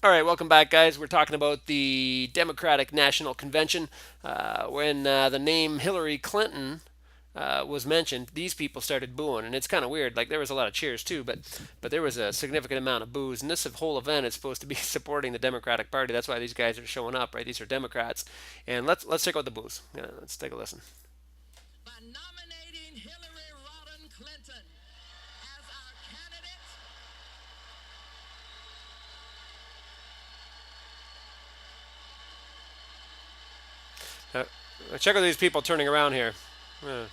All right, welcome back, guys. We're talking about the Democratic National Convention. When the name Hillary Clinton was mentioned, these people started booing, and it's kind of weird. Like there was a lot of cheers too, but there was a significant amount of boos. And this whole event is supposed to be supporting the Democratic Party. That's why these guys are showing up, right? These are Democrats, and let's check out the boos. Yeah, let's take a listen. By nominating Hillary Rodham Clinton as our candidate. Uh, Check out these people turning around here. Yeah.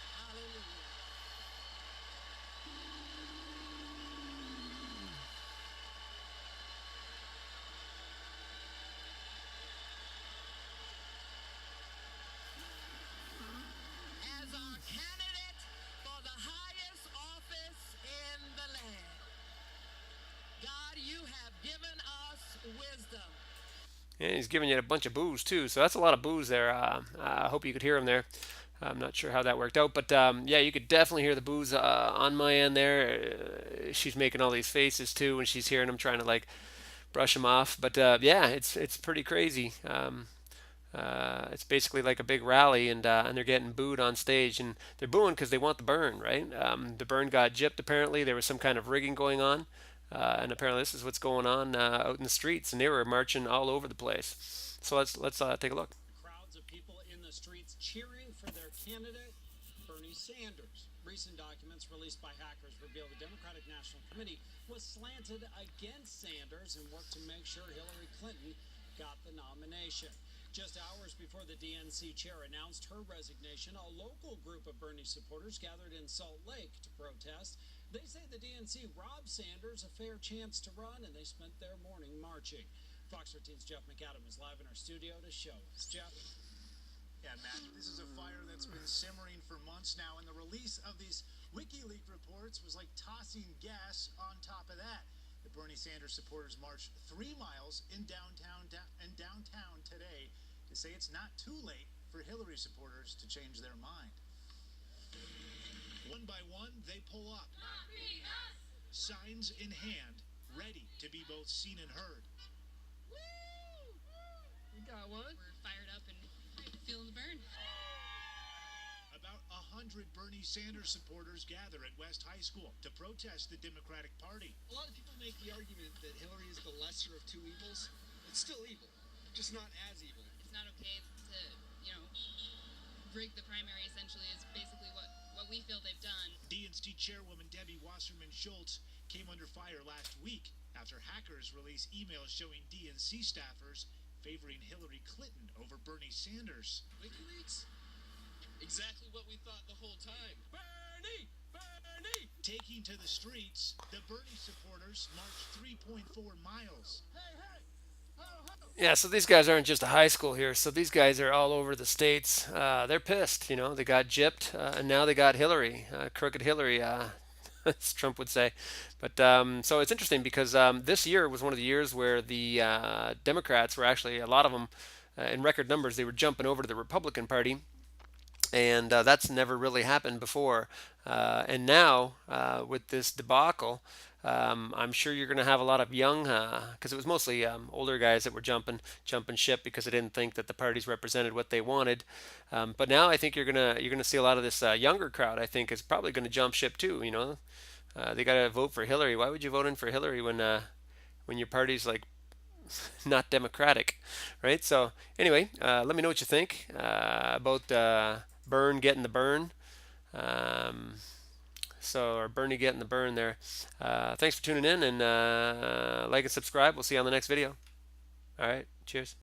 As our candidate for the highest office in the land. God, you have given us wisdom. And he's giving you a bunch of booze too, so that's a lot of booze there. I hope you could hear him there. I'm not sure how that worked out, but yeah, you could definitely hear the booze on my end there. She's making all these faces too when she's hearing him, trying to like brush him off. But yeah, it's pretty crazy. It's basically like a big rally, and they're getting booed on stage, and they're booing because they want the burn, right? The burn got gypped. Apparently, there was some kind of rigging going on, and apparently this is what's going on out in the streets, and they were marching all over the place. So let's take a look. Crowds of people in the streets cheering for their candidate, Bernie Sanders. Recent documents released by hackers reveal the Democratic National Committee was slanted against Sanders and worked to make sure Hillary Clinton got the nomination. Just hours before the DNC chair announced her resignation, a local group of Bernie supporters gathered in Salt Lake to protest. They say the DNC robbed Sanders a fair chance to run, and they spent their morning marching. Fox 13's Jeff McAdam is live in our studio to show us. Jeff. Yeah, Matt, this is a fire that's been simmering for months now, and the release of these WikiLeaks reports was like tossing gas on top of that. The Bernie Sanders supporters marched 3 miles in downtown today to say it's not too late for Hillary supporters to change their mind. One by one, they pull up, signs in hand, ready to be both seen and heard. You got one? We're fired up and feeling the burn. About 100 Bernie Sanders supporters gather at West High School to protest the Democratic Party. A lot of people make the argument that Hillary is the lesser of two evils. It's still evil, just not as evil. It's not okay to, rig the primary. Essentially, is basically what we feel they've done. DNC chairwoman Debbie Wasserman Schultz came under fire last week after hackers released emails showing DNC staffers favoring Hillary Clinton over Bernie Sanders. WikiLeaks? Exactly what we thought the whole time. Bernie! Bernie! Taking to the streets, the Bernie supporters marched 3.4 miles. Hey, hey! Ho, ho! Yeah, so these guys aren't just a high school here. So these guys are all over the states. They're pissed. They got gypped, and now they got Hillary, crooked Hillary, as Trump would say. But so it's interesting because this year was one of the years where the Democrats were actually, a lot of them, in record numbers, they were jumping over to the Republican Party, and that's never really happened before. And now, with this debacle, I'm sure you're going to have a lot of young, because it was mostly older guys that were jumping ship because they didn't think that the parties represented what they wanted. But now I think you're gonna see a lot of this younger crowd. I think is probably going to jump ship too. They got to vote for Hillary. Why would you vote in for Hillary when your party's like not democratic, right? So anyway, let me know what you think about Byrne getting the burn. Um, or Bernie getting the burn there. Thanks for tuning in, and like and subscribe. We'll see you on the next video. All right, cheers.